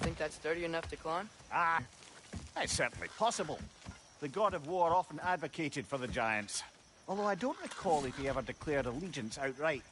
Think that's sturdy enough to climb? Ah, it's certainly possible. The god of war often advocated for the giants, although I don't recall if he ever declared allegiance outright.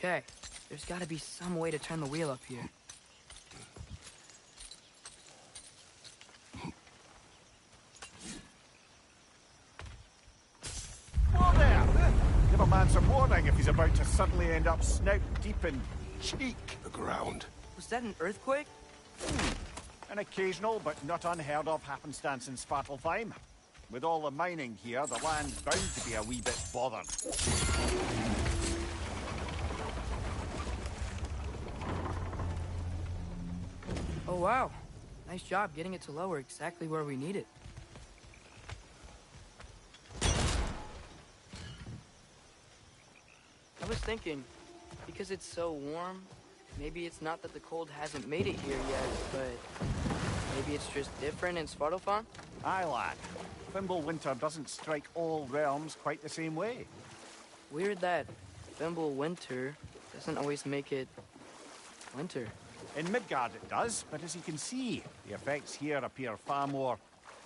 Okay, there's gotta be some way to turn the wheel up here. Whoa there! Give a man some warning if he's about to suddenly end up snout deep in cheek. The ground. Was that an earthquake? An occasional but not unheard of happenstance in Svartalfheim. With all the mining here, the land's bound to be a wee bit bothered. Oh, wow. Nice job getting it to lower exactly where we need it. I was thinking, because it's so warm, maybe it's not that the cold hasn't made it here yet, but maybe it's just different in Svartalfheim? Aye, lad. Fimble winter doesn't strike all realms quite the same way. Weird that Fimble winter doesn't always make it winter. In Midgard it does, but as you can see, the effects here appear far more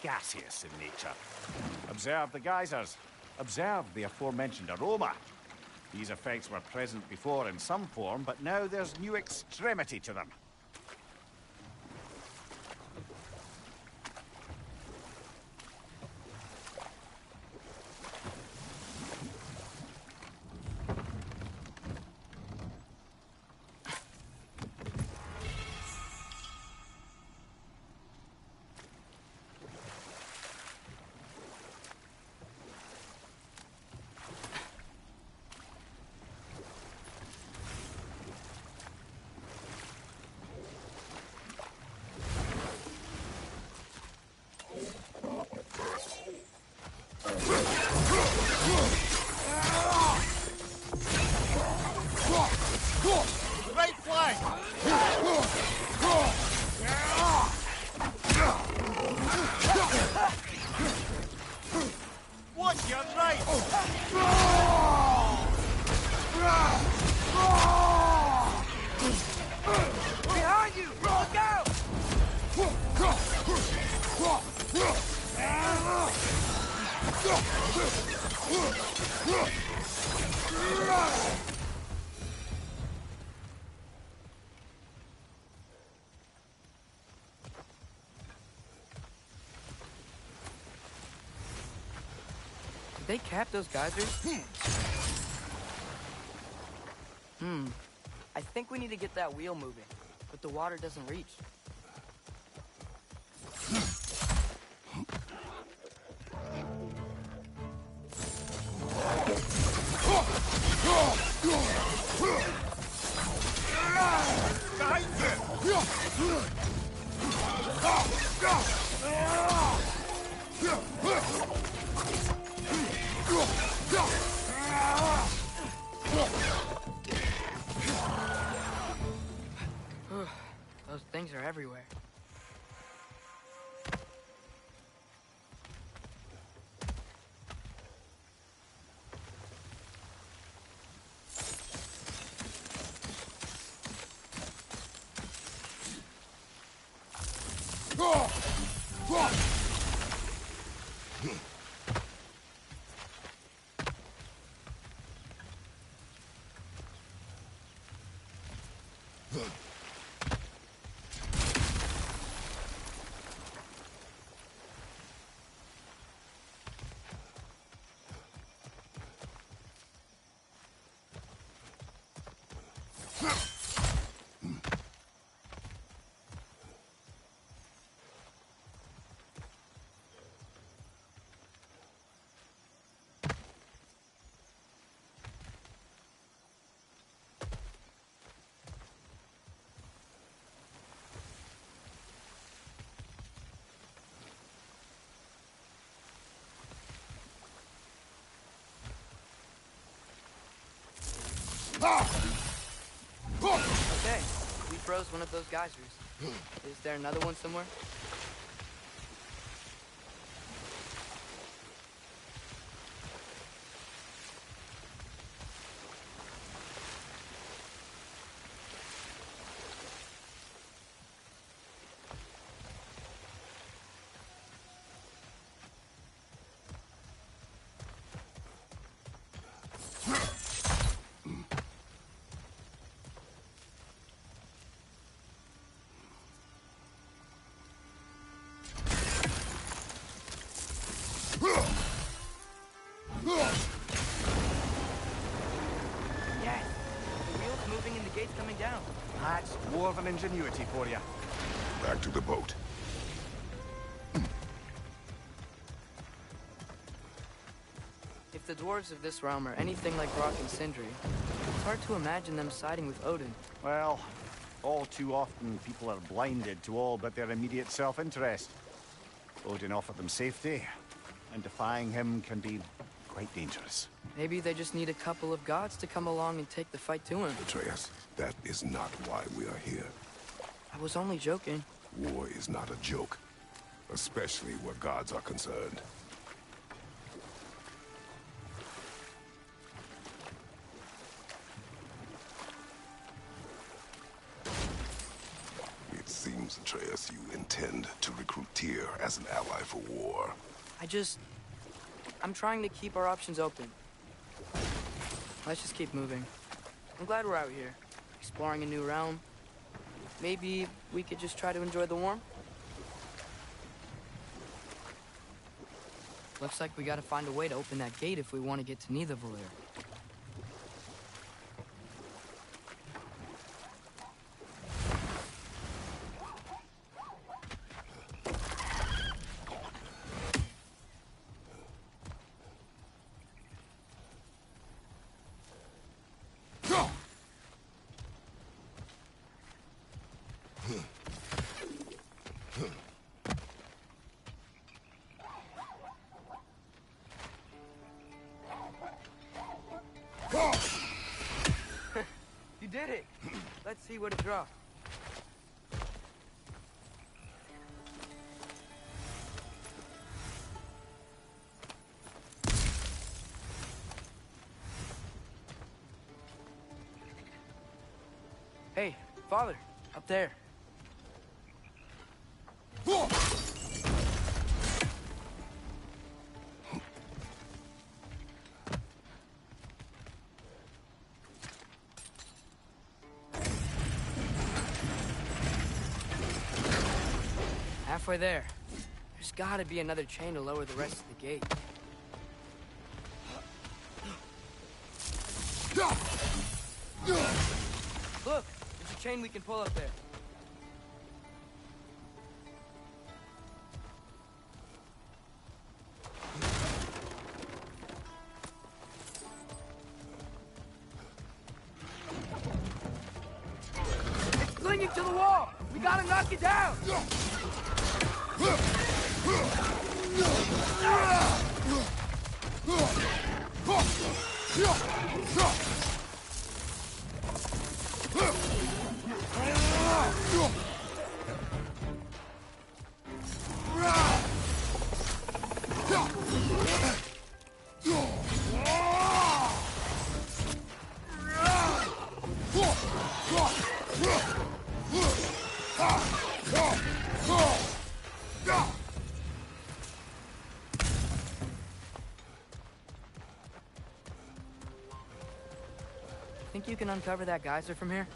gaseous in nature. Observe the geysers. Observe the aforementioned aroma. These effects were present before in some form, but now there's new extremity to them. Right flank! Watch your right! Behind you! Look out! Did they cap those geysers? I think we need to get that wheel moving, but the water doesn't reach. Those things are everywhere. Okay, we froze one of those geysers. Is there another one somewhere? Yes! The wheel's moving and the gate's coming down. That's dwarven ingenuity for you. Back to the boat. If the dwarves of this realm are anything like Rock and Sindri, it's hard to imagine them siding with Odin. Well, all too often people are blinded to all but their immediate self-interest. Odin offered them safety, and defying him can be quite dangerous. Maybe they just need a couple of gods to come along and take the fight to him. Atreus, that is not why we are here. I was only joking. War is not a joke, especially where gods are concerned. It seems, Atreus, you intend to recruit Tyr as an ally for war. I'm trying to keep our options open. Let's just keep moving. I'm glad we're out here, exploring a new realm. Maybe we could just try to enjoy the warmth? Looks like we gotta find a way to open that gate if we want to get to Nidavellir. You did it! Let's see what it dropped. Hey, Father, up there. Halfway there. There's gotta be another chain to lower the rest of the gate. Look, there's a chain we can pull up there. It's clinging to the wall! We gotta knock it down! Think you can uncover that geyser from here?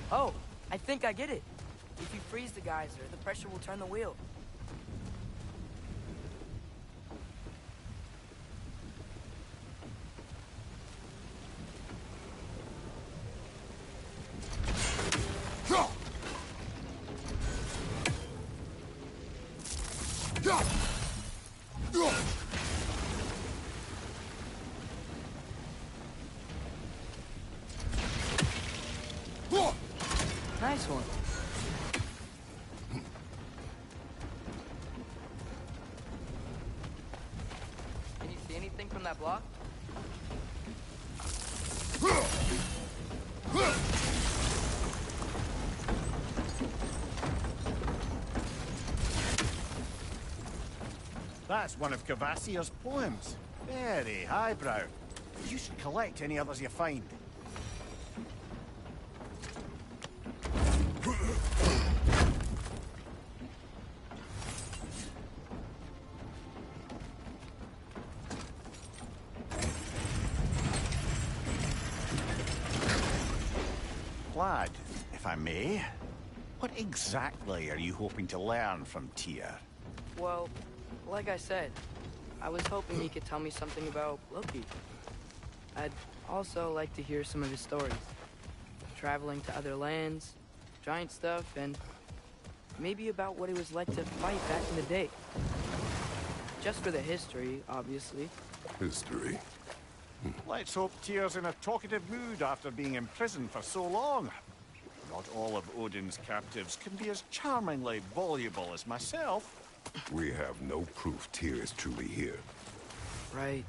Oh, I think I get it. If you freeze the geyser, the pressure will turn the wheel. Nice one. Can you see anything from that block? That's one of Cavassier's poems. Very highbrow. You should collect any others you find. Lad, if I may, what exactly are you hoping to learn from Tyr? Well, like I said, I was hoping he could tell me something about Loki. I'd also like to hear some of his stories. Traveling to other lands, giant stuff, and maybe about what it was like to fight back in the day. Just for the history, obviously. History. Let's hope Tyr's in a talkative mood after being imprisoned for so long. Not all of Odin's captives can be as charmingly voluble as myself. We have no proof Tyr is truly here. Right.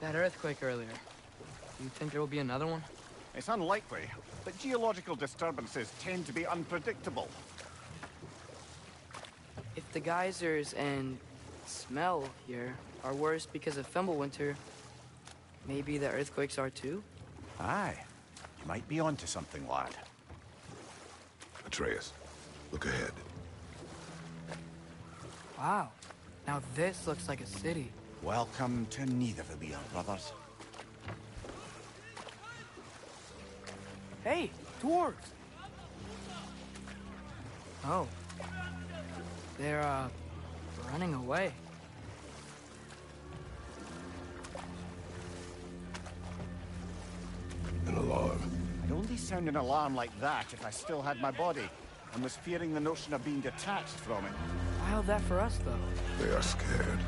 That earthquake earlier. You think there will be another one? It's unlikely, but geological disturbances tend to be unpredictable. If the geysers and smell here are worse because of Fimbulwinter, maybe the earthquakes are too? Aye. You might be onto something, lad. Atreus, look ahead. Wow. Now this looks like a city. Welcome to Nidavellir, brothers. Hey, dwarves! Oh. They're, running away. An alarm. I'd only sound an alarm like that if I still had my body, and was fearing the notion of being detached from it. Why held that for us, though? They are scared.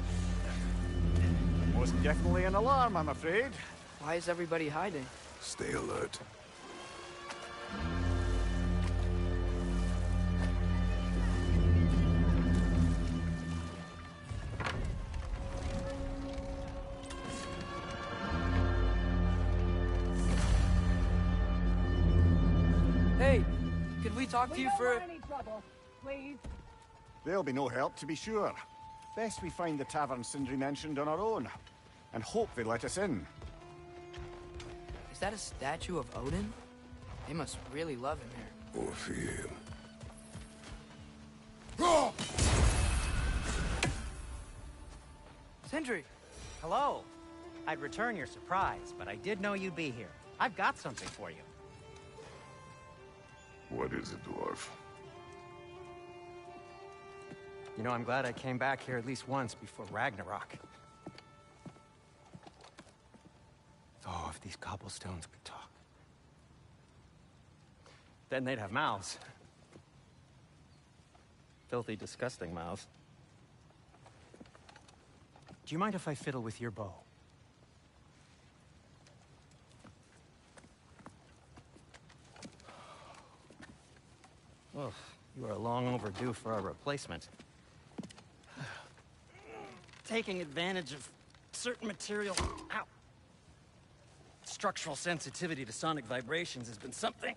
Most definitely an alarm, I'm afraid. Why is everybody hiding? Stay alert. Hey, could we talk to you for... any trouble, please. There'll be no help, to be sure. Best we find the tavern Sindri mentioned on our own, and hope they let us in. Is that a statue of Odin? They must really love him here. Or fear him. Sindri! Hello. I'd return your surprise, but I did know you'd be here. I've got something for you. What is it, dwarf? You know, I'm glad I came back here at least once before Ragnarok. Oh, if these cobblestones could talk. Then they'd have mouths. Filthy, disgusting mouths. Do you mind if I fiddle with your bow? Well, you are long overdue for a replacement. Taking advantage of certain material... Ow! Structural sensitivity to sonic vibrations has been something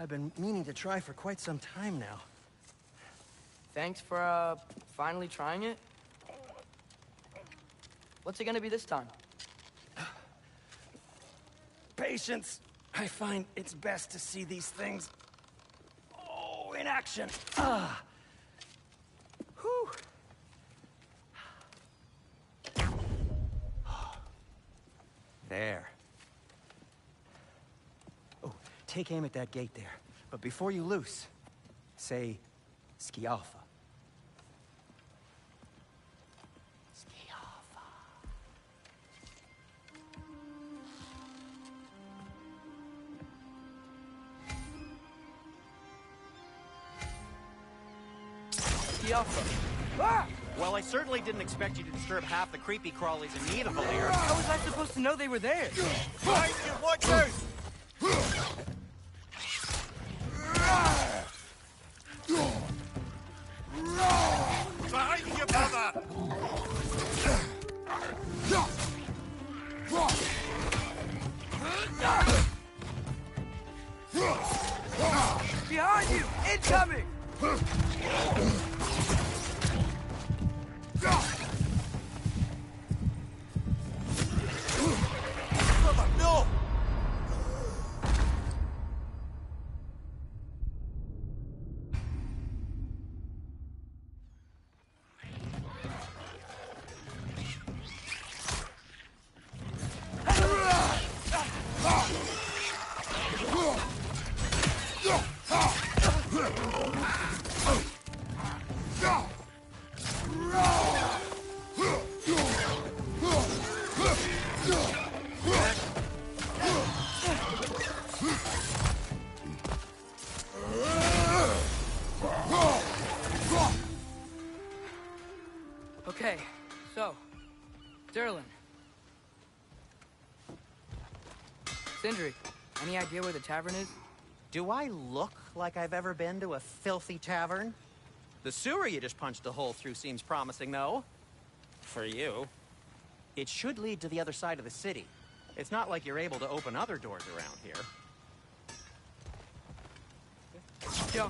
I've been meaning to try for quite some time now. Thanks for, finally trying it. What's it gonna be this time? Patience. I find it's best to see these things... in action. Whew. There. Oh, take aim at that gate there. But before you loose, say, Skialfa. Skialfa. Skialfa. Ah! Well, I certainly didn't expect you to disturb half the creepy crawlies in Nidavellir. How was I supposed to know they were there? Behind you, watch out! Behind you, brother! Behind you! Incoming! No! Okay, so, Derlin. Sindri, any idea where the tavern is? Do I look like I've ever been to a filthy tavern? The sewer you just punched a hole through seems promising, though. For you. It should lead to the other side of the city. It's not like you're able to open other doors around here. Yo.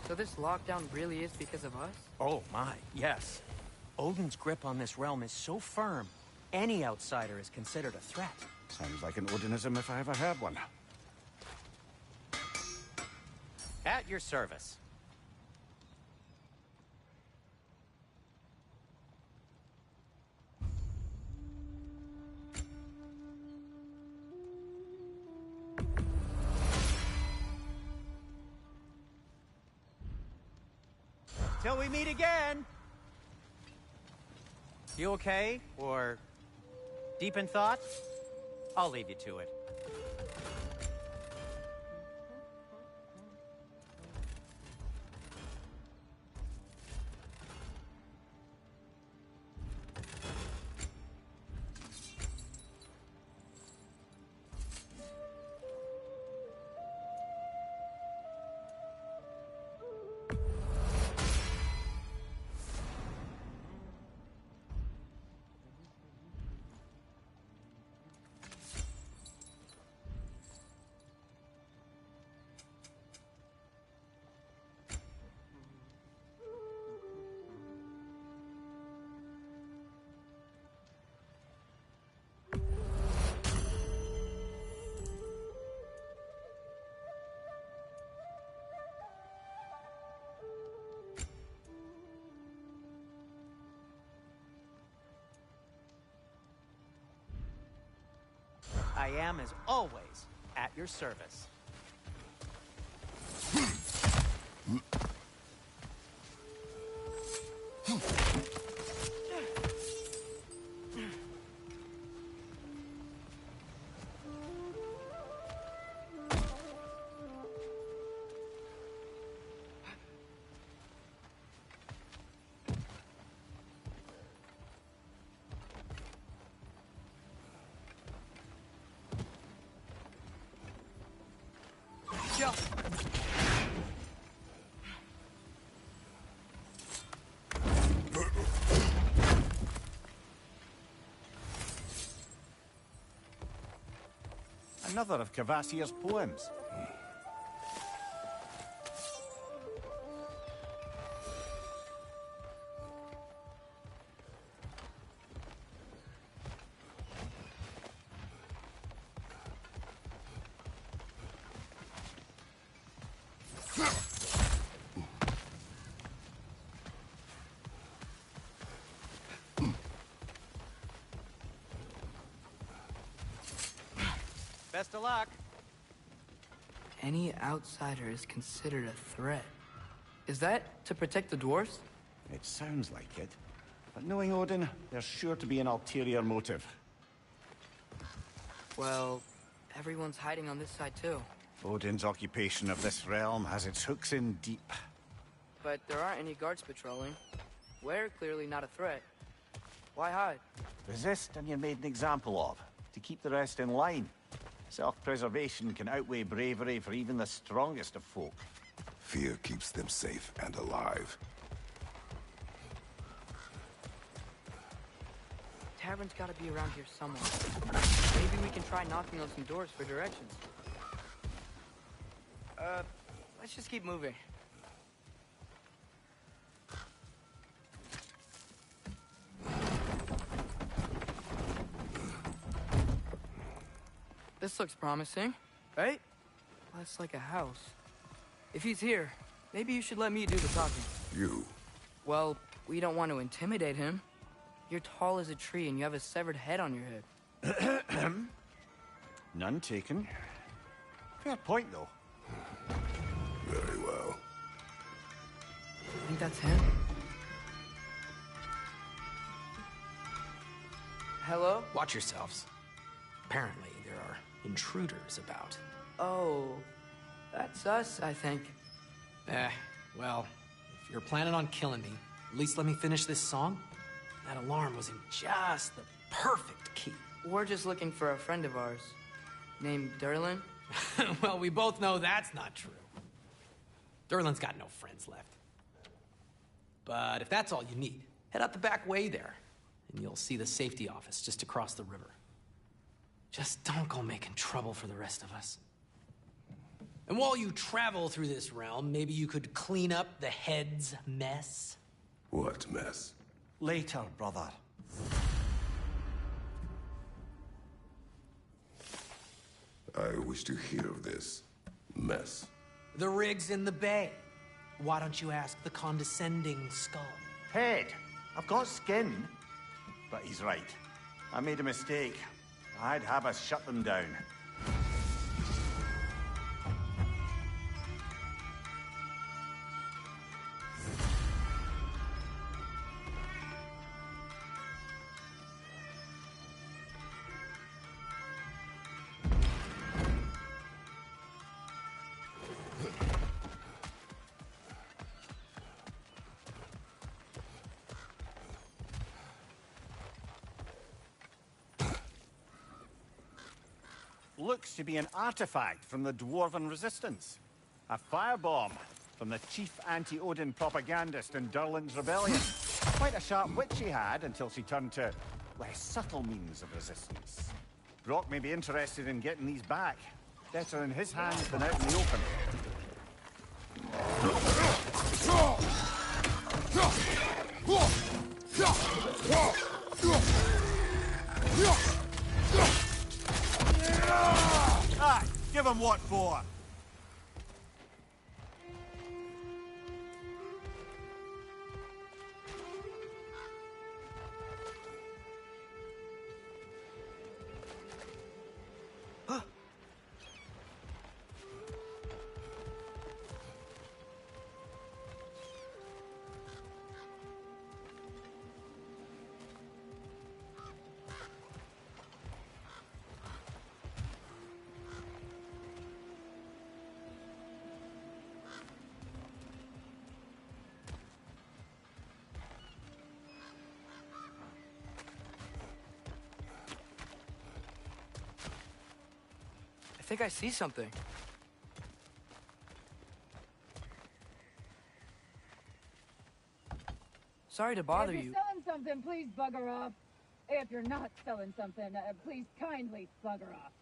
So this lockdown really is because of us? Oh my, yes. Odin's grip on this realm is so firm, any outsider is considered a threat. Sounds like an Odinism if I ever heard one. At your service. Till we meet again! You okay? Or deep in thought? I'll leave you to it. I am, as always, at your service. Yo. Another of Kvasir's poems. Best of luck. Any outsider is considered a threat. Is that to protect the dwarves? It sounds like it. But knowing Odin, there's sure to be an ulterior motive. Well, everyone's hiding on this side too. Odin's occupation of this realm has its hooks in deep. But there aren't any guards patrolling. We're clearly not a threat. Why hide? Resist and you're made an example of, to keep the rest in line. Self-preservation can outweigh bravery for even the strongest of folk. Fear keeps them safe and alive. tavern's gotta be around here somewhere. Maybe we can try knocking on some doors for directions. Let's just keep moving. This looks promising, right? Well, that's like a house. If he's here, maybe you should let me do the talking. You. Well, we don't want to intimidate him. You're tall as a tree and you have a severed head on your head. None taken. Fair point, though. Very well. I think that's him. Hello? Watch yourselves. Apparently, there are intruders about. Oh, that's us, I think. Well, if you're planning on killing me, at least let me finish this song. That alarm was in just the perfect key. We're just looking for a friend of ours, named Derlin. Well, we both know that's not true. Derlin's got no friends left. But if that's all you need, head out the back way there, and you'll see the safety office just across the river. Just don't go making trouble for the rest of us. And while you travel through this realm, maybe you could clean up the head's mess? What mess? Later, brother. I wish to hear of this mess. The rig's in the bay. Why don't you ask the condescending skull? Head, I've got skin. But he's right. I made a mistake. I'd have us shut them down. Looks to be an artifact from the Dwarven Resistance. A firebomb from the chief anti-Odin propagandist in Durlin's rebellion. Quite a sharp wit she had until she turned to less subtle means of resistance. Brock may be interested in getting these back. Better in his hands than out in the open. Ah, give him what for? I think I see something. Sorry to bother If you. you're selling something, please bugger off. If you're not selling something, please kindly bugger off.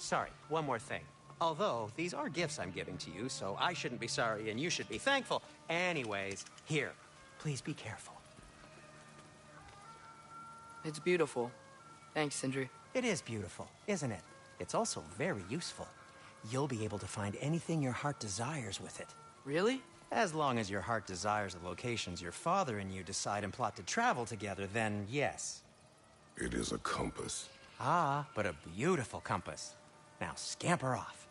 Sorry, one more thing. Although, these are gifts I'm giving to you, so I shouldn't be sorry and you should be thankful. Anyways, here, please be careful. It's beautiful. Thanks, Sindri. It is beautiful, isn't it? It's also very useful. You'll be able to find anything your heart desires with it. Really? As long as your heart desires the locations your father and you decide and plot to travel together, then yes. It is a compass. Ah, but a beautiful compass. Now scamper off.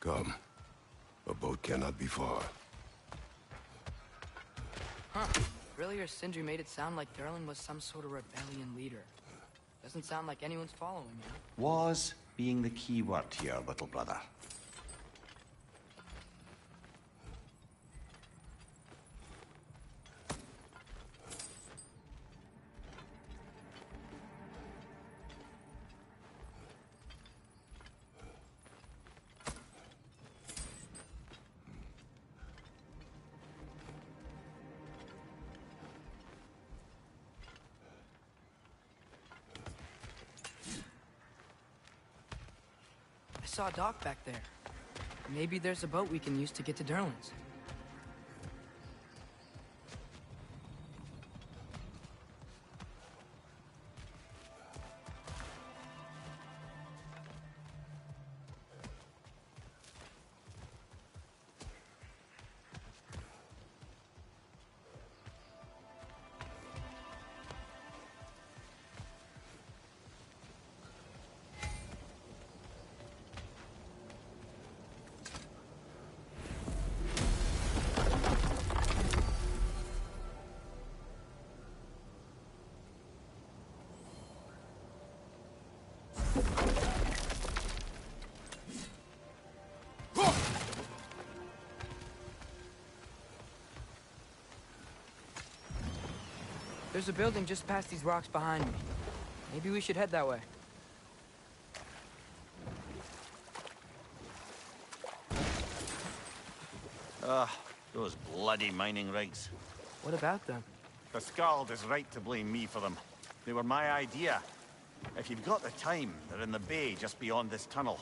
Come. A boat cannot be far. Huh. Earlier, Sindri made it sound like Durlin was some sort of rebellion leader. Doesn't sound like anyone's following him. Was being the key word here, little brother. I saw a dock back there. Maybe there's a boat we can use to get to Durlin's. There's a building just past these rocks behind me. Maybe we should head that way. Those bloody mining rigs. What about them? The Skald is right to blame me for them. They were my idea. If you've got the time, they're in the bay just beyond this tunnel.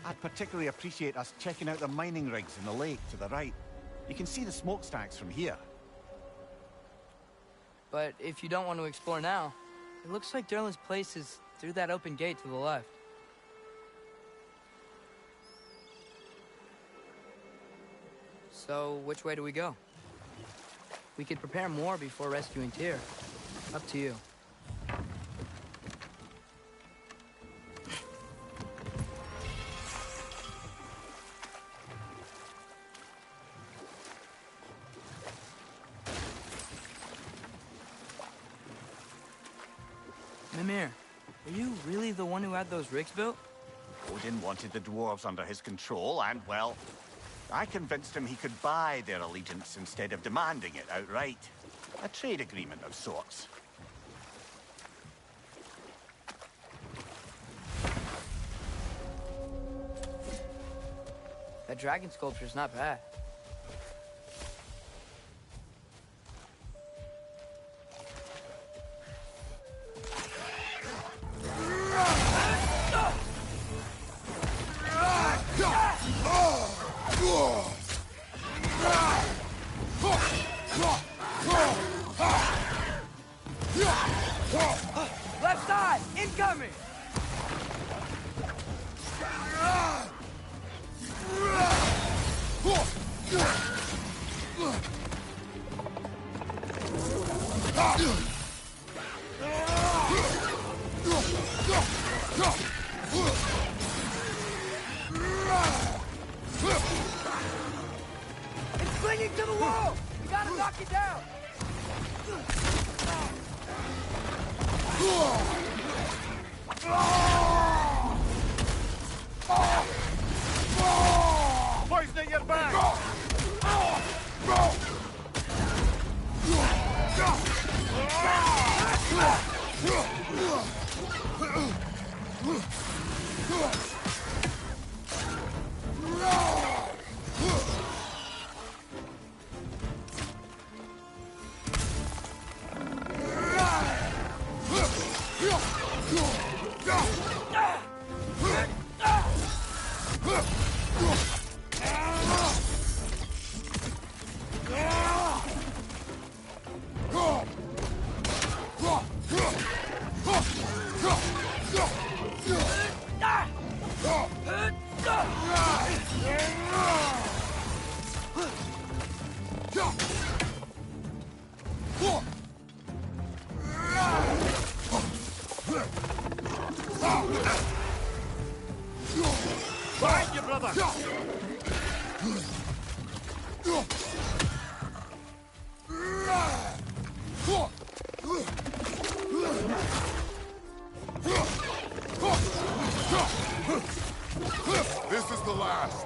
I'd particularly appreciate us checking out the mining rigs in the lake to the right. You can see the smokestacks from here. But if you don't want to explore now, it looks like Durlin's place is through that open gate to the left. So, which way do we go? We could prepare more before rescuing Tyr. Up to you. Mimir, are you really the one who had those rigs built? Odin wanted the dwarves under his control, and, well, I convinced him he could buy their allegiance instead of demanding it outright. A trade agreement of sorts. That dragon sculpture's not bad. Left side, incoming! sticking to the wall! We gotta knock it down! Poisoning your back! Find you, brother! This is the last.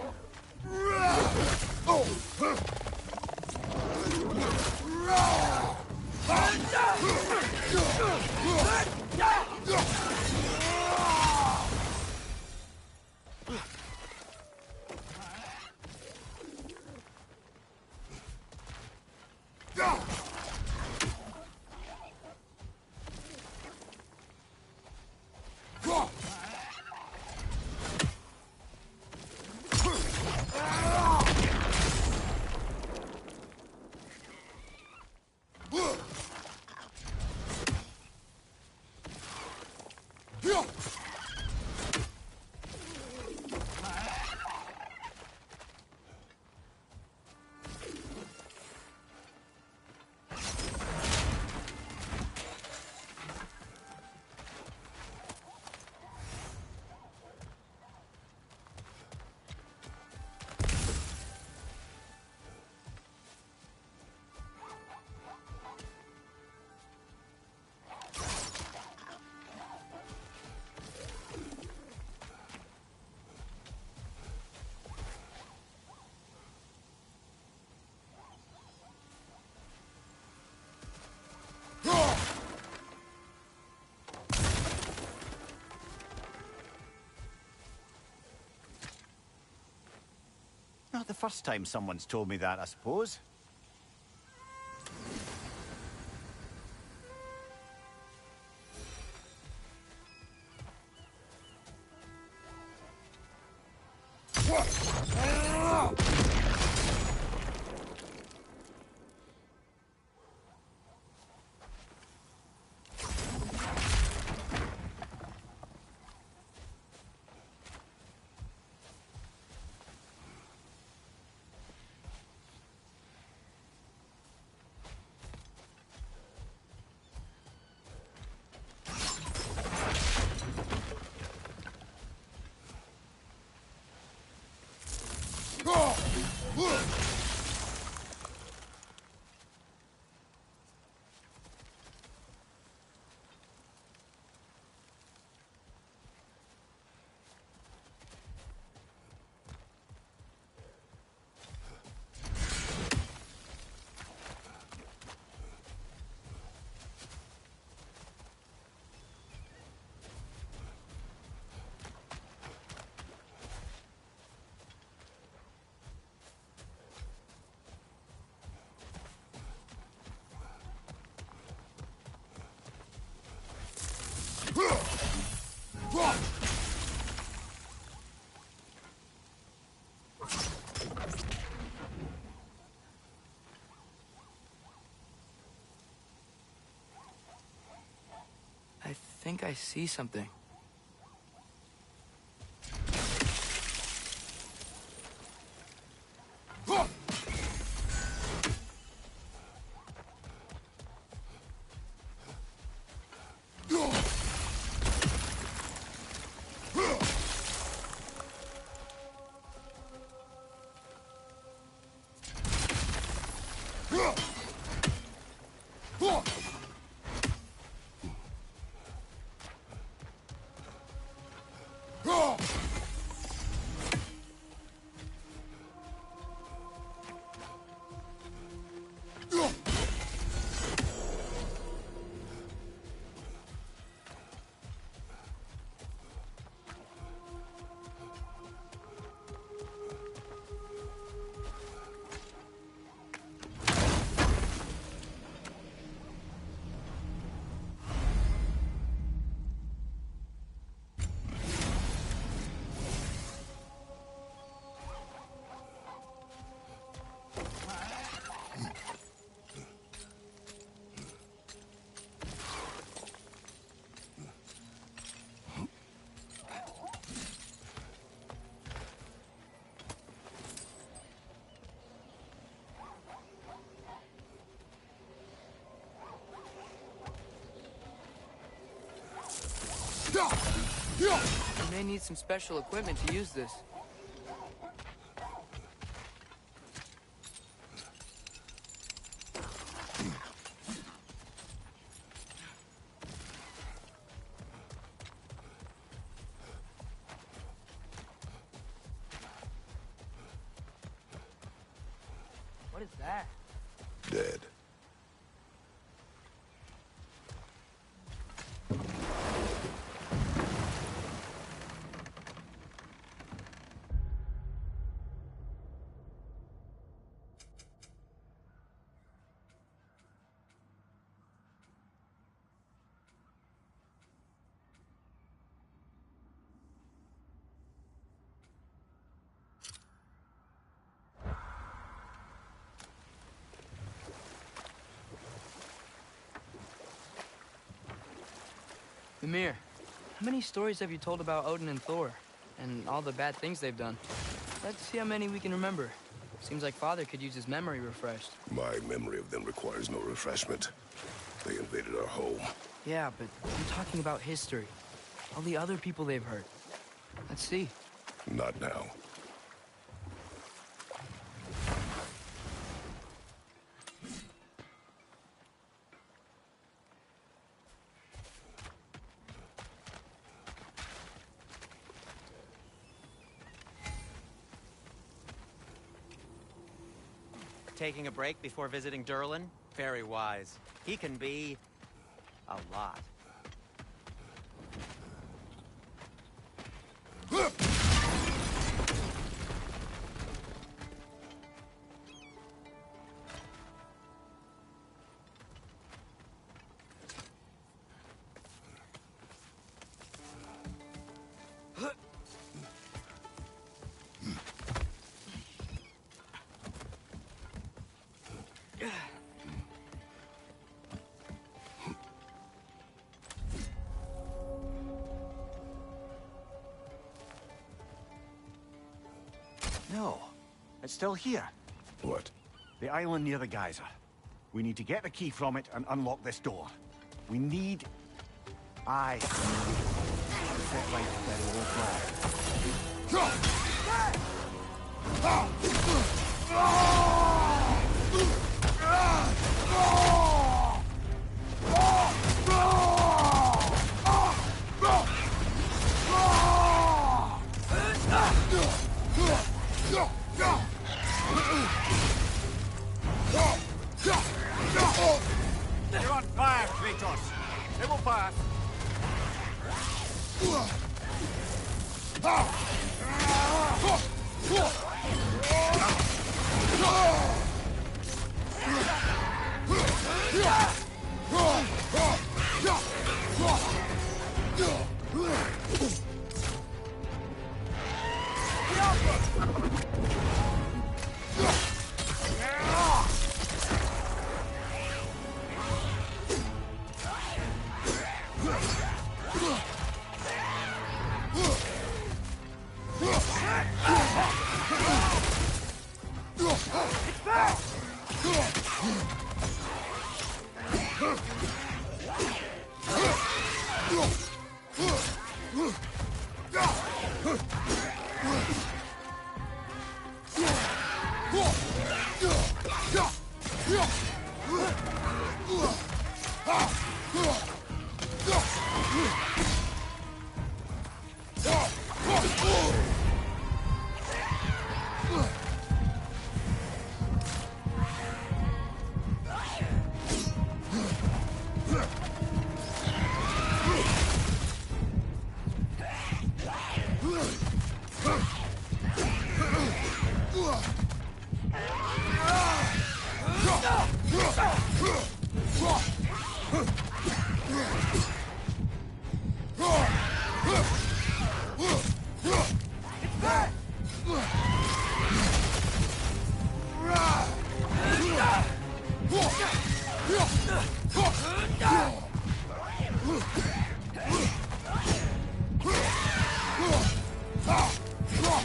Not the first time someone's told me that, I suppose. I think I see something. You may need some special equipment to use this. What is that? Dead. Mimir, how many stories have you told about Odin and Thor? And all the bad things they've done? Let's see how many we can remember. Seems like Father could use his memory refreshed. My memory of them requires no refreshment. They invaded our home. Yeah, but I'm talking about history. All the other people they've hurt. Let's see. Not now. Taking a break before visiting Durlin? Very wise. He can be... a lot. No, it's still here. What? The island near the geyser. We need to get the key from it and unlock this door. We need... Aye. Set right to the old flag. You're on fire, Kratos. It will pass.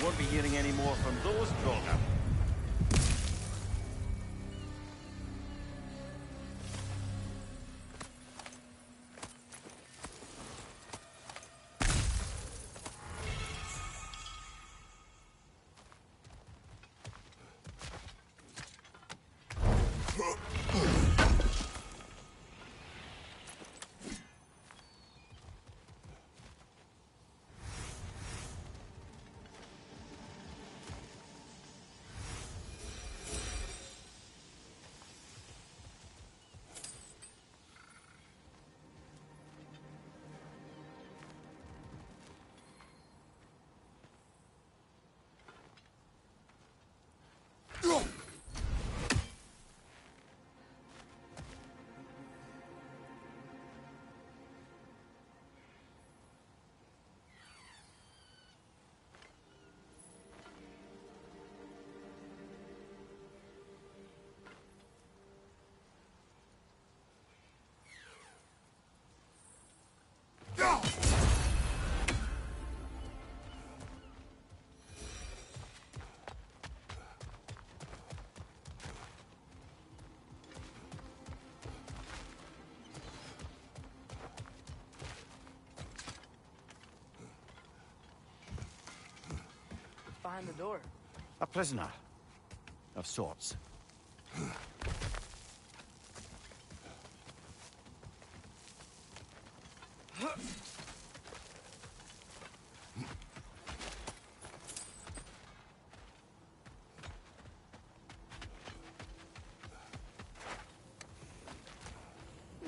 Won't be hearing any more from those Draugr. behind the door? A prisoner. Of sorts.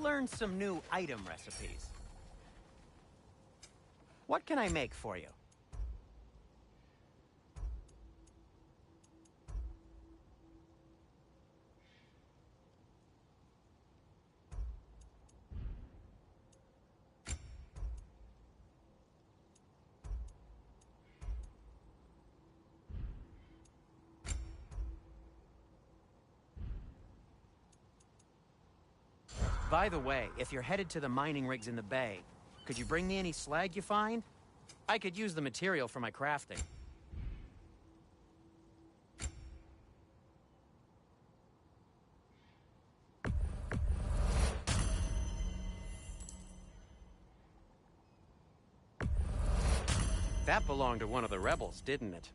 Learn some new item recipes. What can I make for you? By the way, if you're headed to the mining rigs in the bay, could you bring me any slag you find? I could use the material for my crafting. That belonged to one of the rebels, didn't it?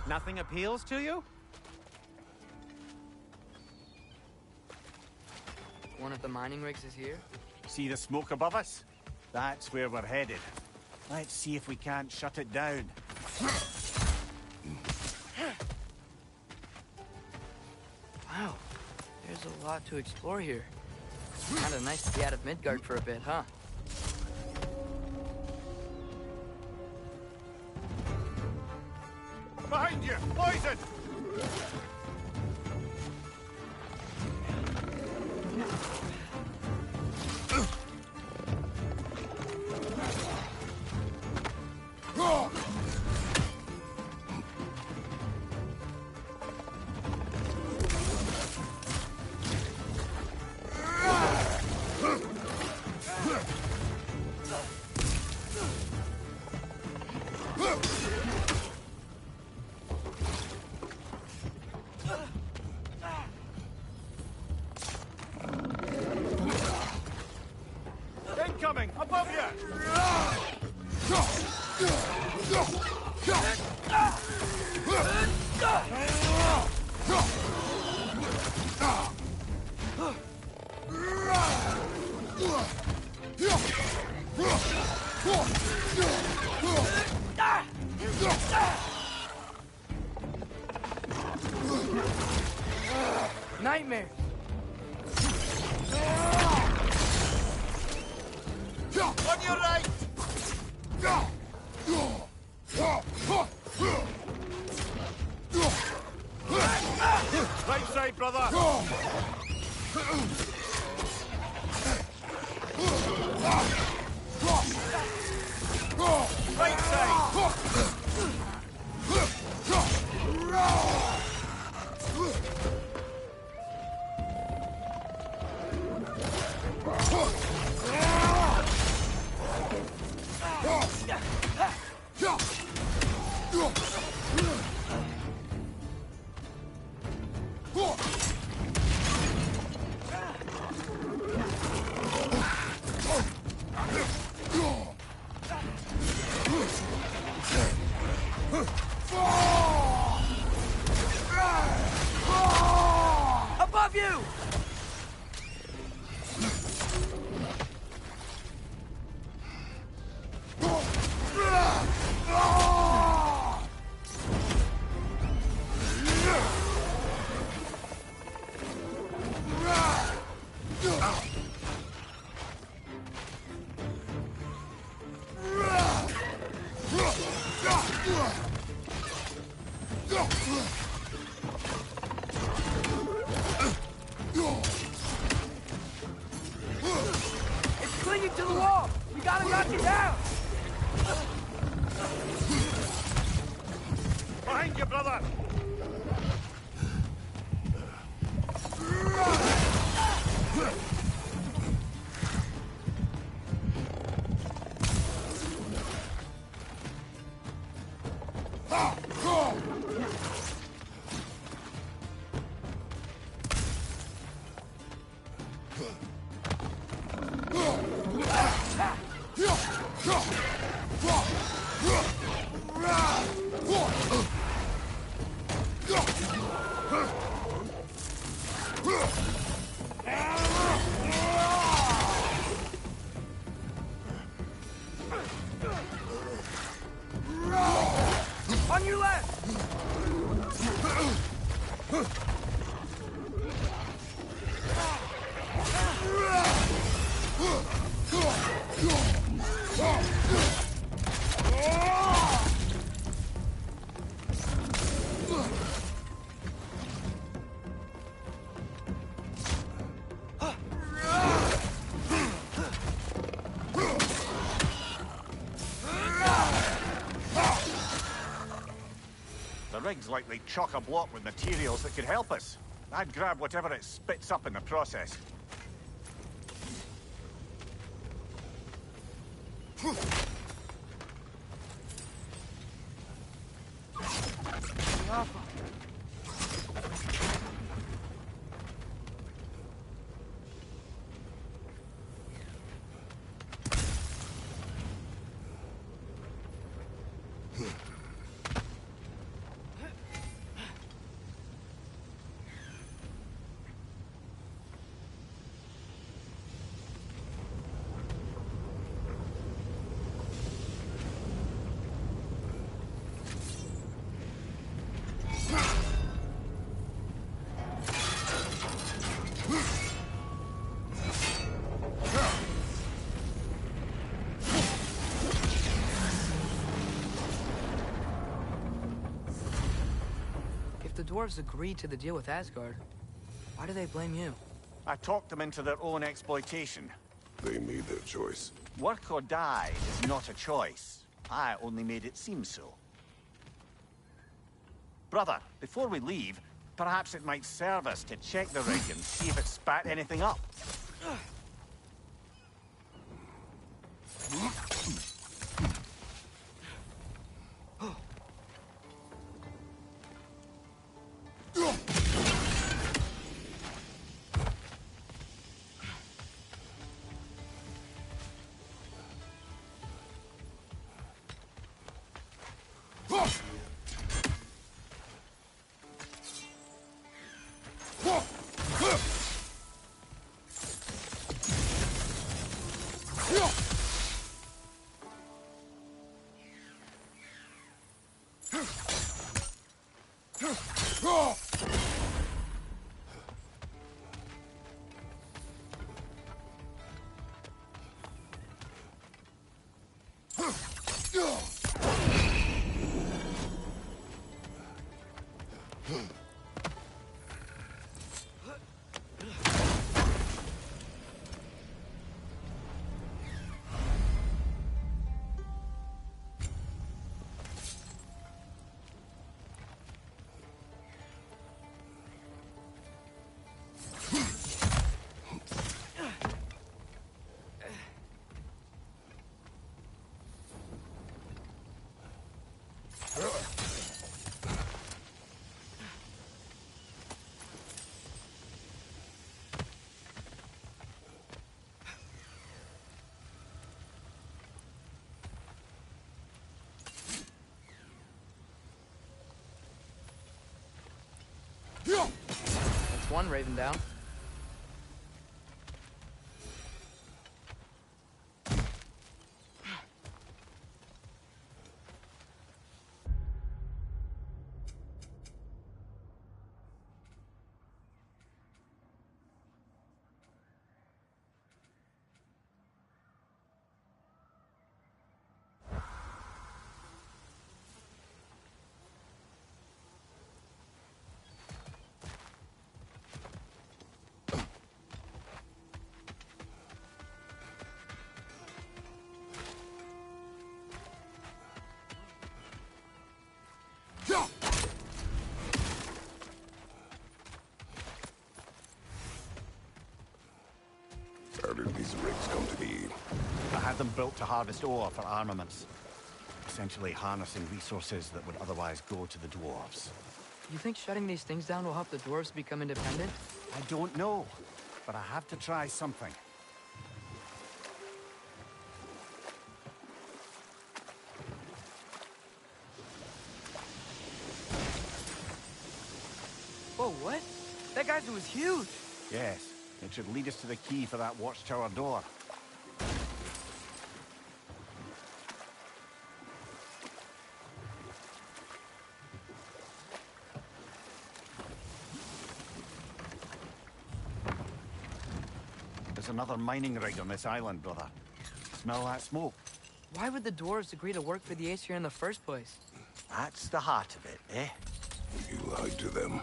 Nothing appeals to you? One of the mining rigs is here? See the smoke above us? That's where we're headed. Let's see if we can't shut it down. Wow, there's a lot to explore here. Kinda nice to be out of Midgard for a bit, huh? Behind you! Poison! Incoming! Above you! Nightmare! On your right! Right side, brother! Right side! Above you! It's clinging to the wall! We gotta knock it down! Behind you, brother! On your left! The rig's likely chock-a-block with materials that could help us. I'd grab whatever it spits up in the process. If the dwarves agreed to the deal with Asgard, why do they blame you? I talked them into their own exploitation. They made their choice. Work or die is not a choice. I only made it seem so. Brother, before we leave, perhaps it might serve us to check the rig and see if it spat anything up. That's one Raven down. How did these rigs come to be? I had them built to harvest ore for armaments. Essentially harnessing resources that would otherwise go to the dwarves. You think shutting these things down will help the dwarves become independent? I don't know. but I have to try something. Whoa, what? That geyser was huge. Yes, it should lead us to the key for that watchtower door. There's another mining rig on this island, brother. Smell that smoke? Why would the dwarves agree to work for the Aesir in the first place? That's the heart of it, eh? You lied to them.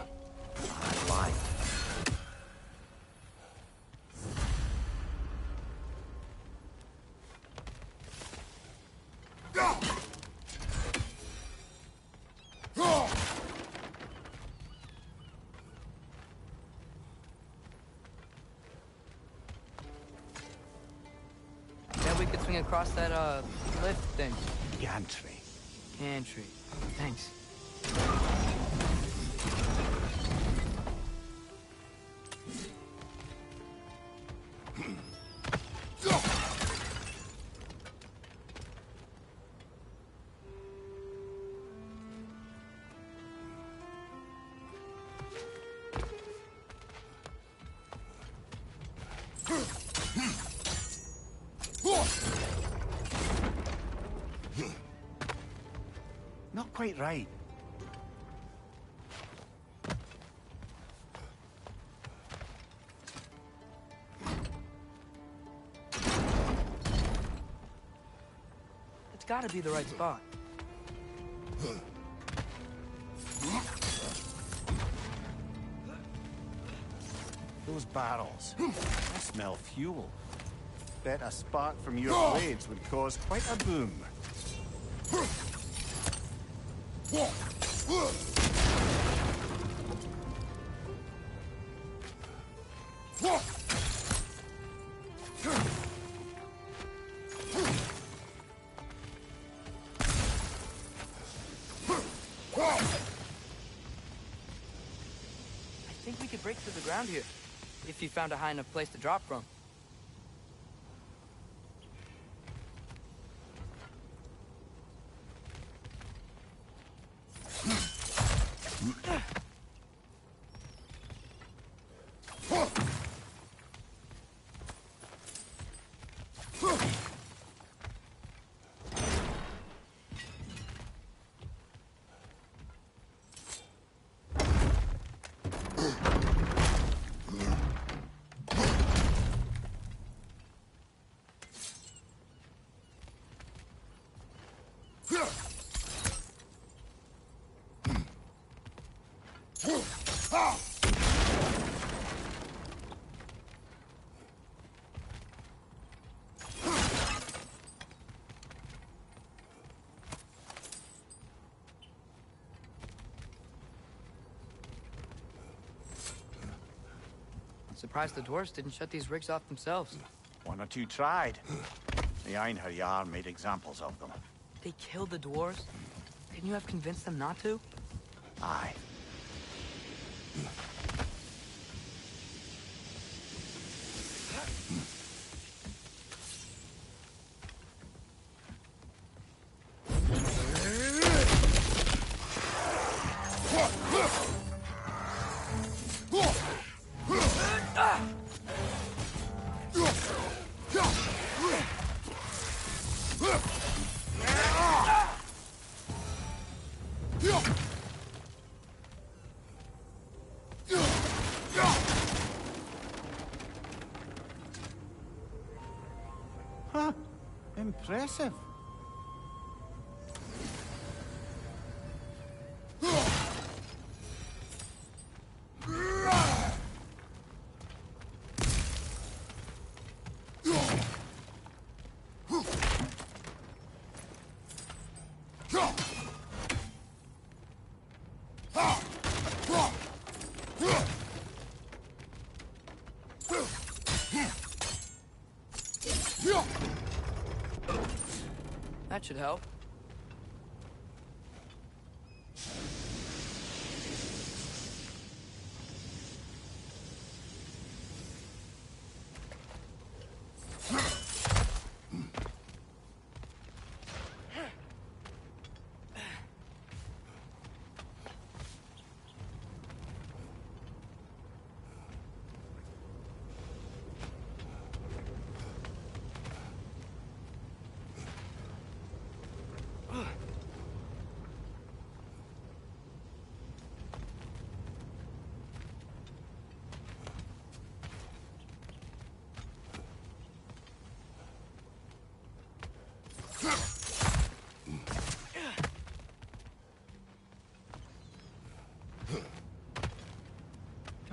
I lied. Then we could swing across that, lift thing. Gantry. Gantry. Thanks. Not quite right. It's gotta be the right spot. Those barrels. I smell fuel. Bet a spark from your blades would cause quite a boom. I think we could break through the ground here, if you found a high enough place to drop from. Surprised the dwarves didn't shut these rigs off themselves. One or two tried. The Einherjar made examples of them. They killed the dwarves? Couldn't you have convinced them not to? Aye. Huh. Impressive. That should help.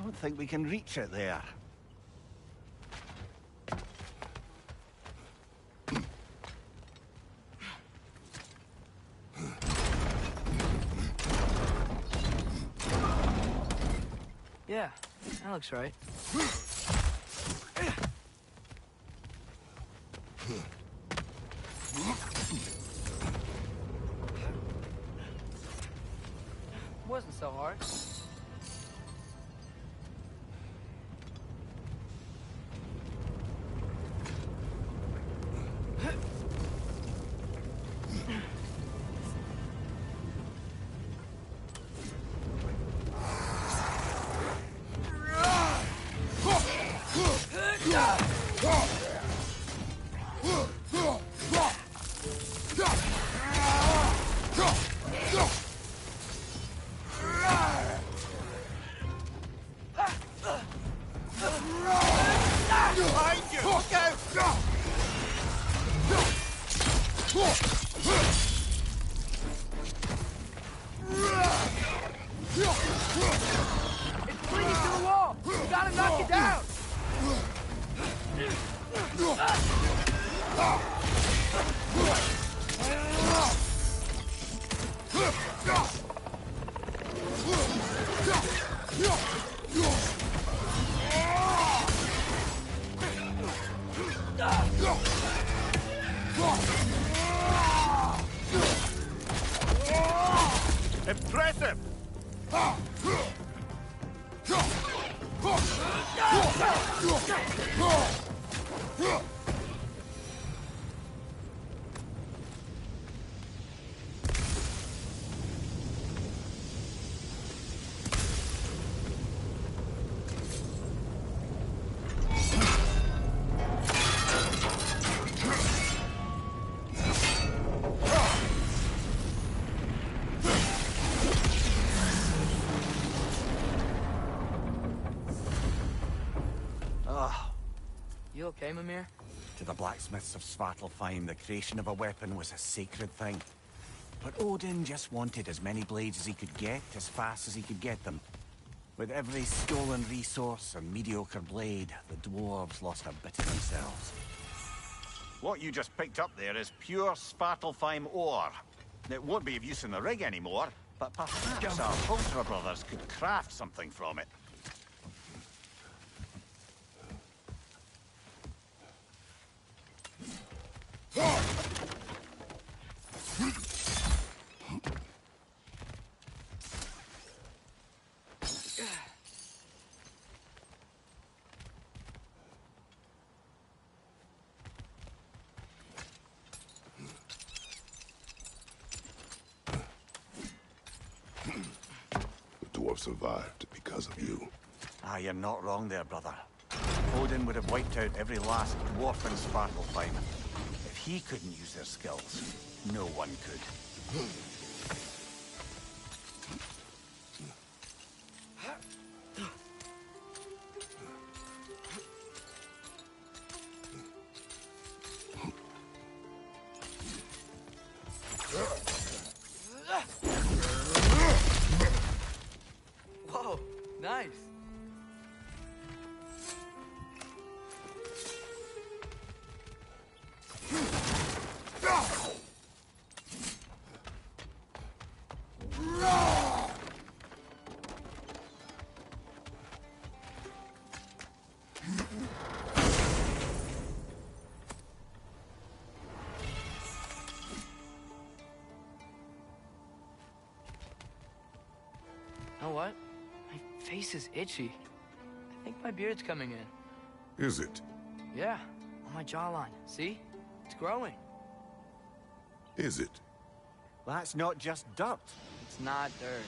don't think we can reach it there. Yeah, that looks right. Wasn't so hard. It's clinging to the wall! You gotta knock it down! Impressive! You okay, Mimir? To the blacksmiths of Svartalfheim, the creation of a weapon was a sacred thing. But Odin just wanted as many blades as he could get, as fast as he could get them. With every stolen resource and mediocre blade, the dwarves lost a bit of themselves. What you just picked up there is pure Svartalfheim ore. It won't be of use in the rig anymore, but perhaps our Ultra brothers could craft something from it. The dwarf survived because of you. Ah, you're not wrong there, brother. Odin would have wiped out every last dwarf in Svartalfheim. If he couldn't use their skills, no one could. Whoa, nice. You know what? My face is itchy. I think my beard's coming in. Is it? Yeah, on my jawline. See? It's growing. Is it? That's not just dirt. It's not dirt.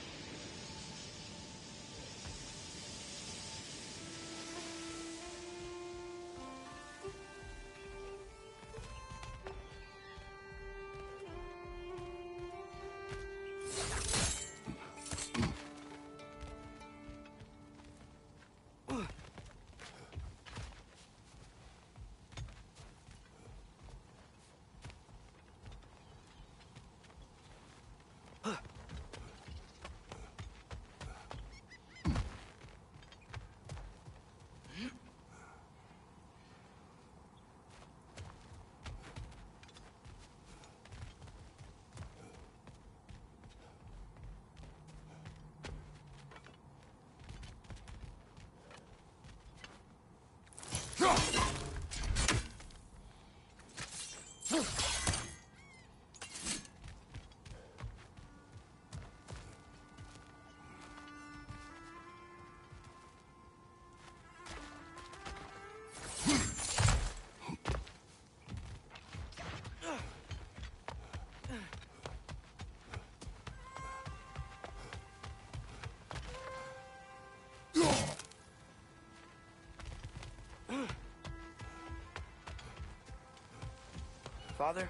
Father,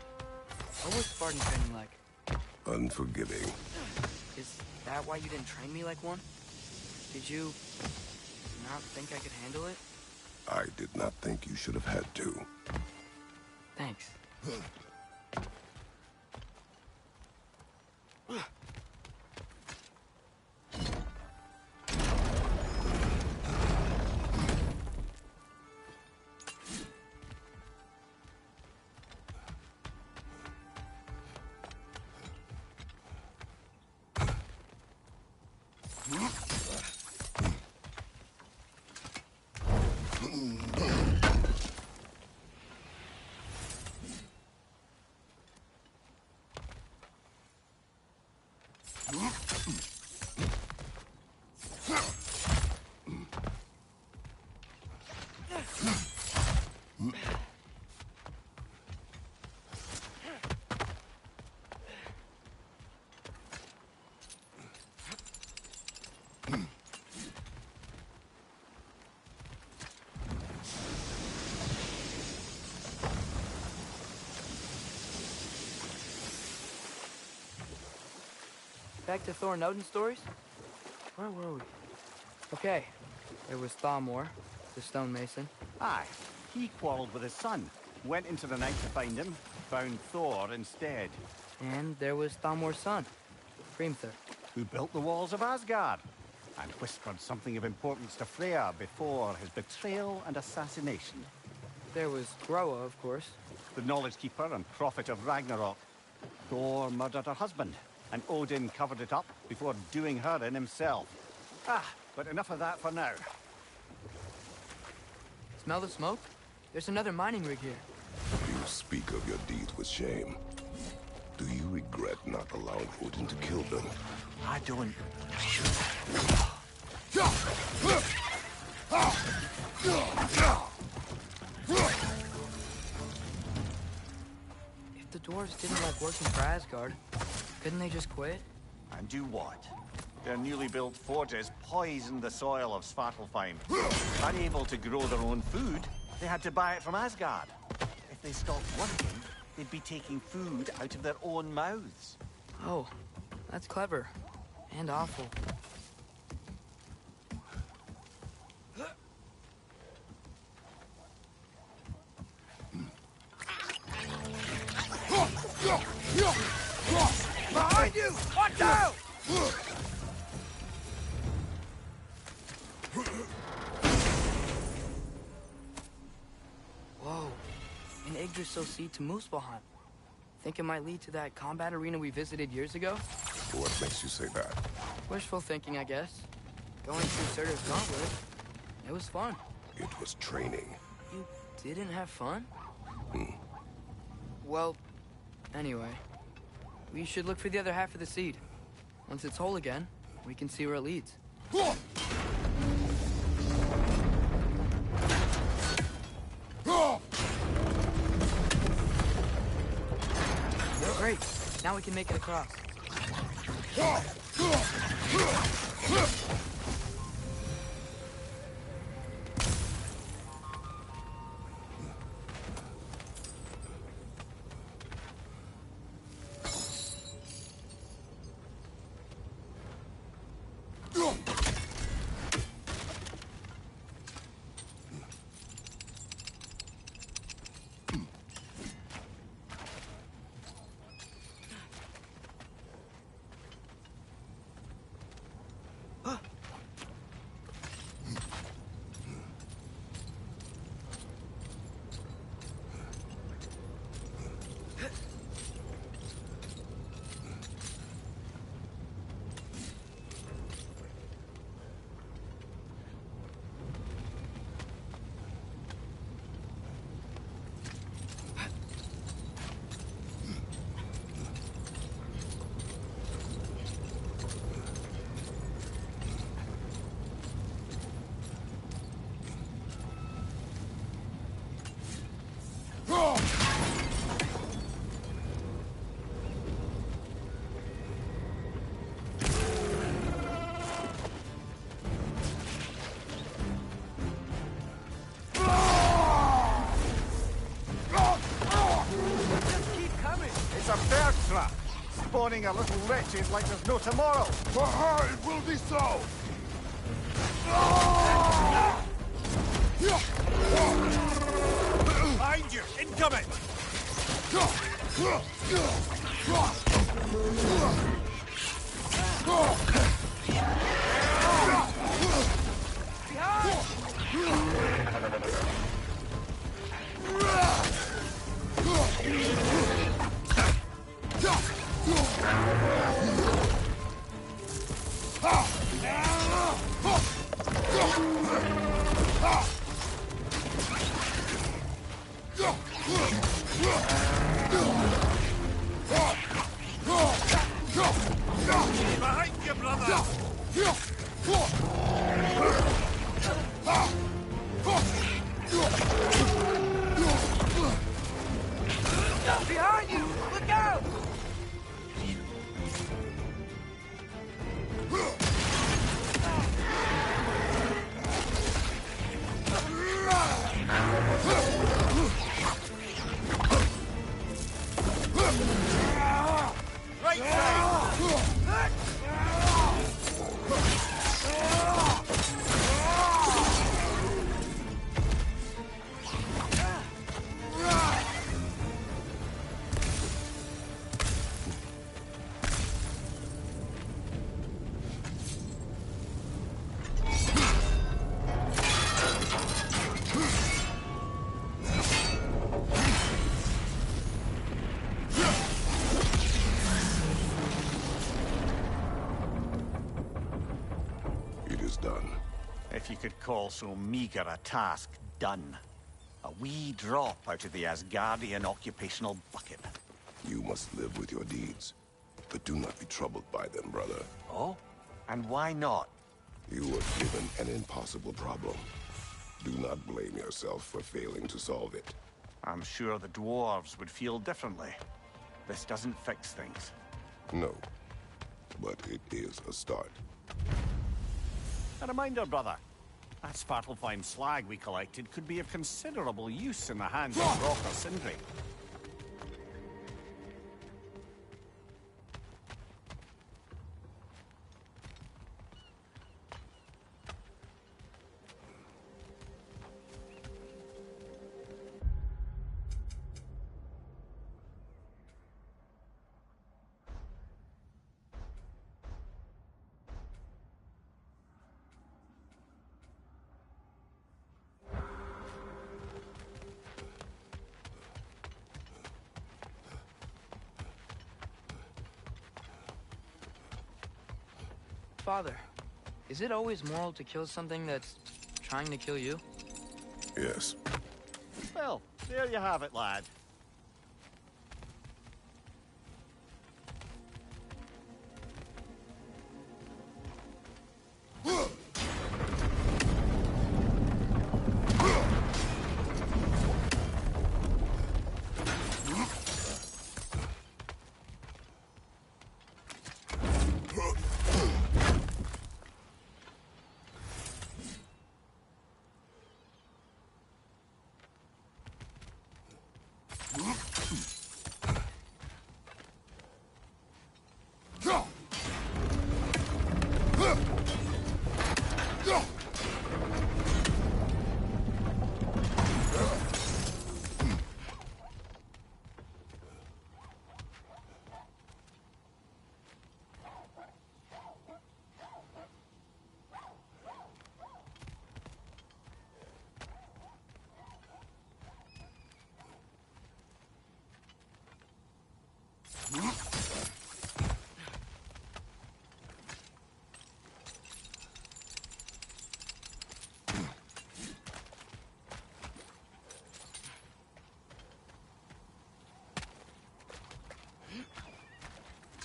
what was Spartan training like? Unforgiving. Is that why you didn't train me like one? Did you not think I could handle it? I did not think you should have had to. Thanks. Back to Thor and Odin stories? Where were we? Okay, there was Thamor, the stonemason. Aye, he quarreled with his son, went into the night to find him, found Thor instead. And there was Thamor's son, Hrimthur. Who built the walls of Asgard, and whispered something of importance to Freya before his betrayal and assassination. There was Groa, of course. The knowledge keeper and prophet of Ragnarok. Thor murdered her husband, and Odin covered it up before doing her in himself. But enough of that for now. Smell the smoke? There's another mining rig here. You speak of your deeds with shame. Do you regret not allowing Odin to kill them? I don't... If the dwarves didn't like working for Asgard, couldn't they just quit? And do what? Their newly built forges poisoned the soil of Svartalfheim. Unable to grow their own food, they had to buy it from Asgard. If they stopped working, they'd be taking food out of their own mouths. Oh, that's clever. And awful. Behind you! Watch out! Whoa. An Yggdrasil seed to Muspelheim. Think it might lead to that combat arena we visited years ago? What makes you say that? Wishful thinking, I guess. Going through Surtur's gauntlet. It was fun. It was training. You didn't have fun? Well, anyway. We should look for the other half of the seed. Once it's whole again, we can see where it leads. Great. Now we can make it across. spawning a little wretches like there's no tomorrow. For her, it will be so! Behind you! Incoming! Behind you, brother! Behind you! Look out! Right side! It is done. If you could call so meager a task done. A wee drop out of the Asgardian occupational bucket. You must live with your deeds. But do not be troubled by them, brother. Oh? And why not? You were given an impossible problem. Do not blame yourself for failing to solve it. I'm sure the dwarves would feel differently. This doesn't fix things. No. But it is a start. A reminder, brother. That Svartalfheim slag we collected could be of considerable use in the hands of Rock or Sindri. Father, is it always moral to kill something that's trying to kill you? Yes. Well, there you have it, lad.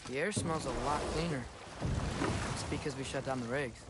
The air smells a lot cleaner. It's because we shut down the rigs.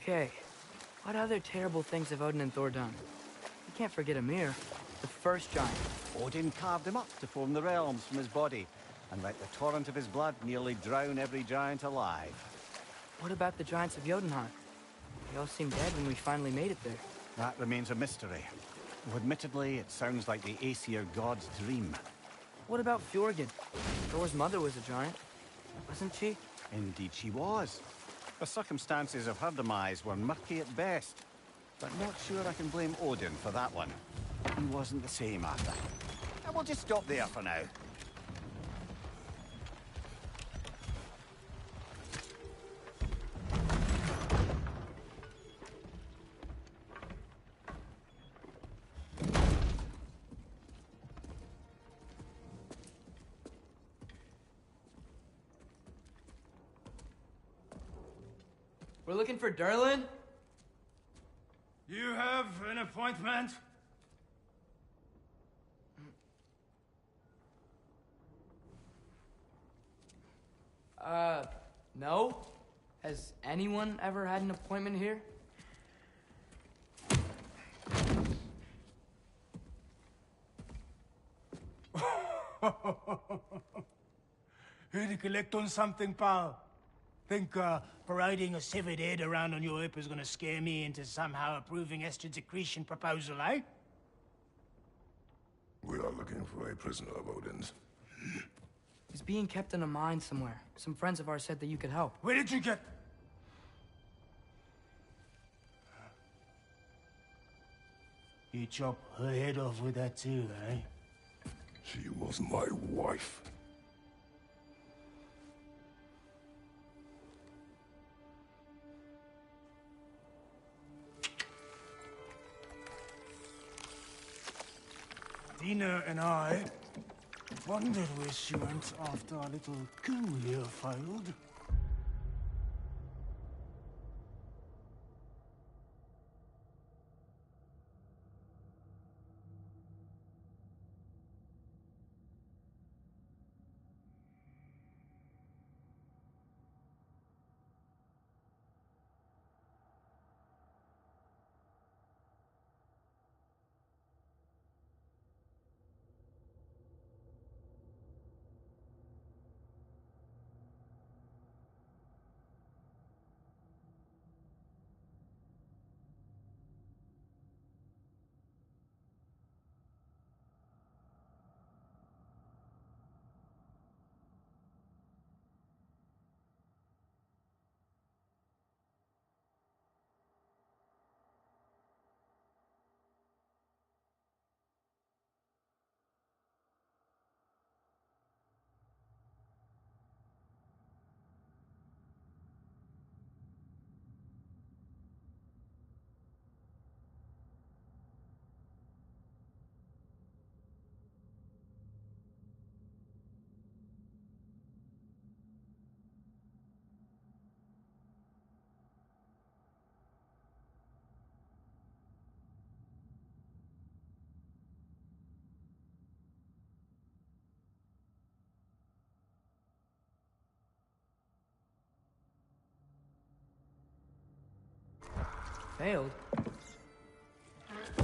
Okay. What other terrible things have Odin and Thor done? You can't forget Ymir, the first giant. Odin carved him up to form the realms from his body, and let the torrent of his blood nearly drown every giant alive. What about the giants of Jotunheim? They all seemed dead when we finally made it there. That remains a mystery. Though admittedly, it sounds like the Aesir god's dream. What about Fjorgyn? Thor's mother was a giant, wasn't she? Indeed she was. The circumstances of her demise were murky at best, but not sure I can blame Odin for that one. He wasn't the same after. And we'll just stop there for now. We're looking for Durlin? You have an appointment? No. Has anyone ever had an appointment here? Here to collect on something, pal? Think, parading a severed head around on your hip is gonna scare me into somehow approving Estrid's accretion proposal, eh? We are looking for a prisoner of Odin's. He's being kept in a mine somewhere. Some friends of ours said that you could help. Where did you get... You chop her head off with that too, eh? She was my wife. Dina and I wondered where she went after our little coup here failed. Failed?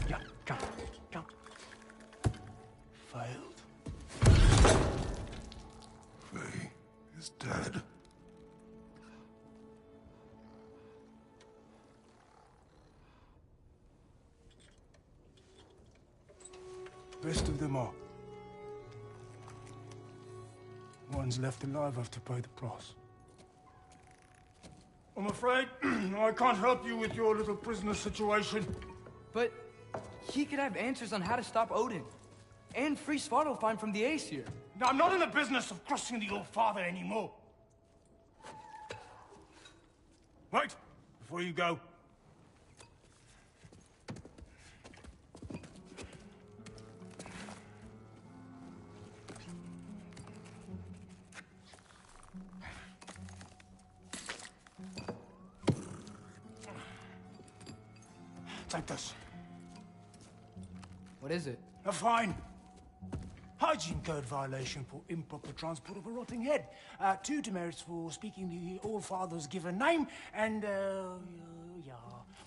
Yeah, jump, jump. Failed. Faye is dead. Best of them all. One's left alive have to pay the price. I'm afraid I can't help you with your little prisoner situation. But he could have answers on how to stop Odin. And free Svartalfheim from the Aesir. Now, I'm not in the business of crossing the old father anymore. Wait, before you go. Take this. What is it? A fine. Hygiene code violation for improper transport of a rotting head. 2 demerits for speaking the All-Father's given name, and, yeah.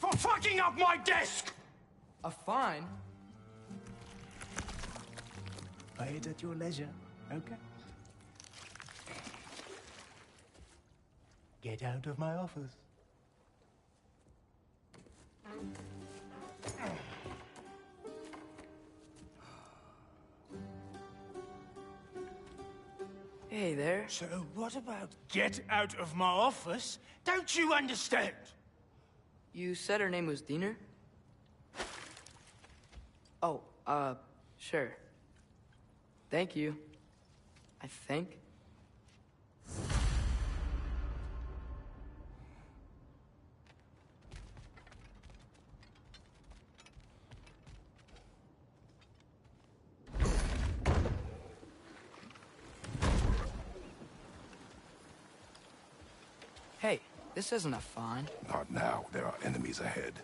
for fucking up my desk! A fine? Pay it at your leisure, okay? Get out of my office. Hey there. So what about get out of my office? Don't you understand? You said her name was Diener? Oh, sure. Thank you. I think. Hey, this isn't a fine. Not now. There are enemies ahead.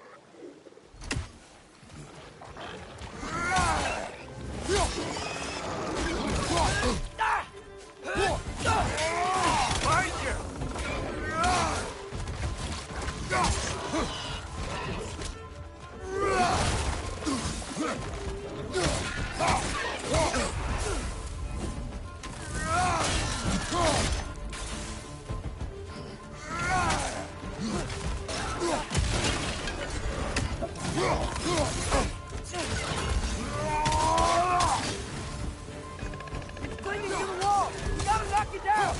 Clinging to the wall! You gotta knock it down!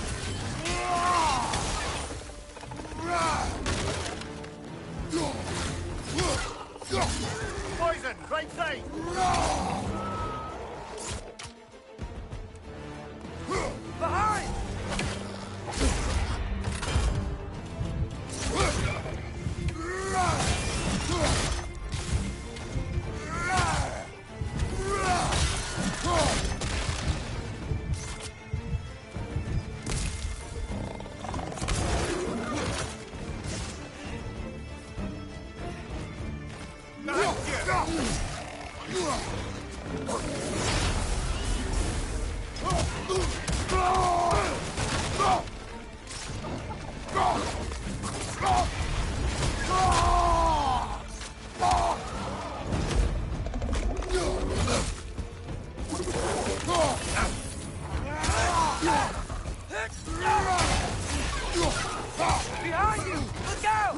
Poison, right side! Behind! Behind you! Look out!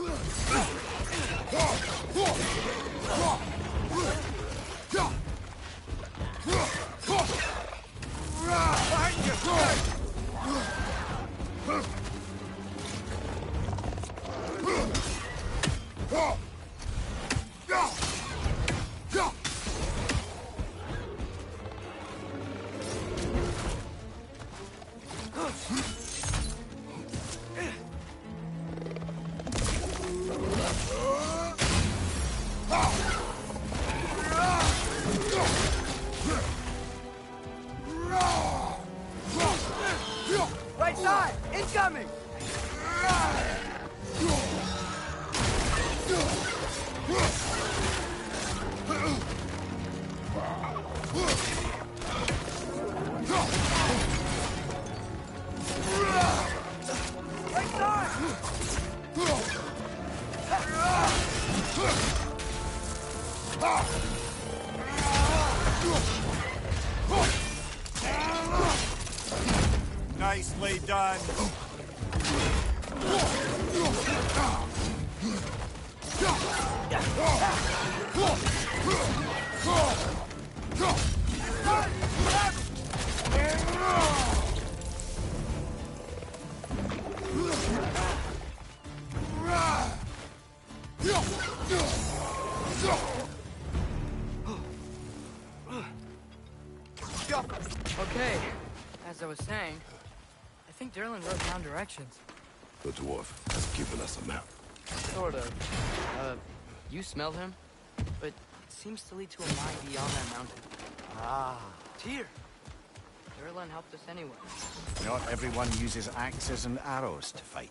Right side! Incoming! Right side! Nicely done. Okay, as I was saying, I think Derlin wrote down directions. The dwarf has given us a map. Sort of. You smell him? But it seems to lead to a mine beyond that mountain. Ah. Tyr! Derlin helped us anyway. Not everyone uses axes and arrows to fight.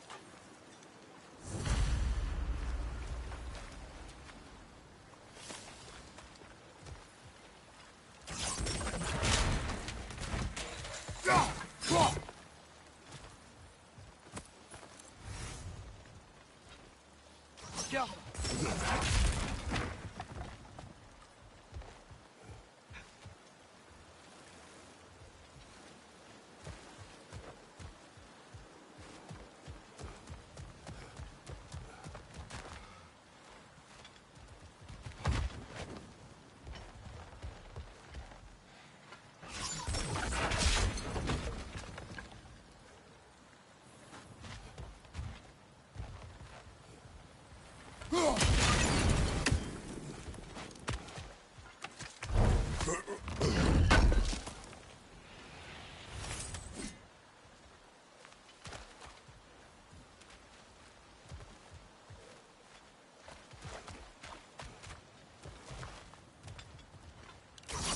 Go!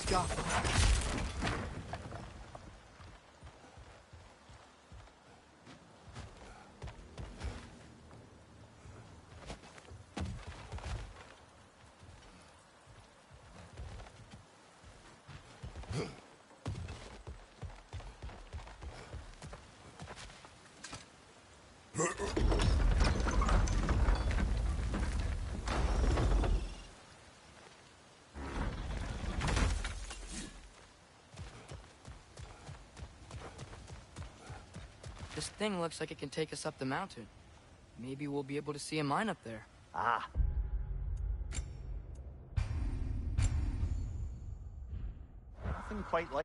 Go. This thing looks like it can take us up the mountain. Maybe we'll be able to see a mine up there. Ah. Nothing quite like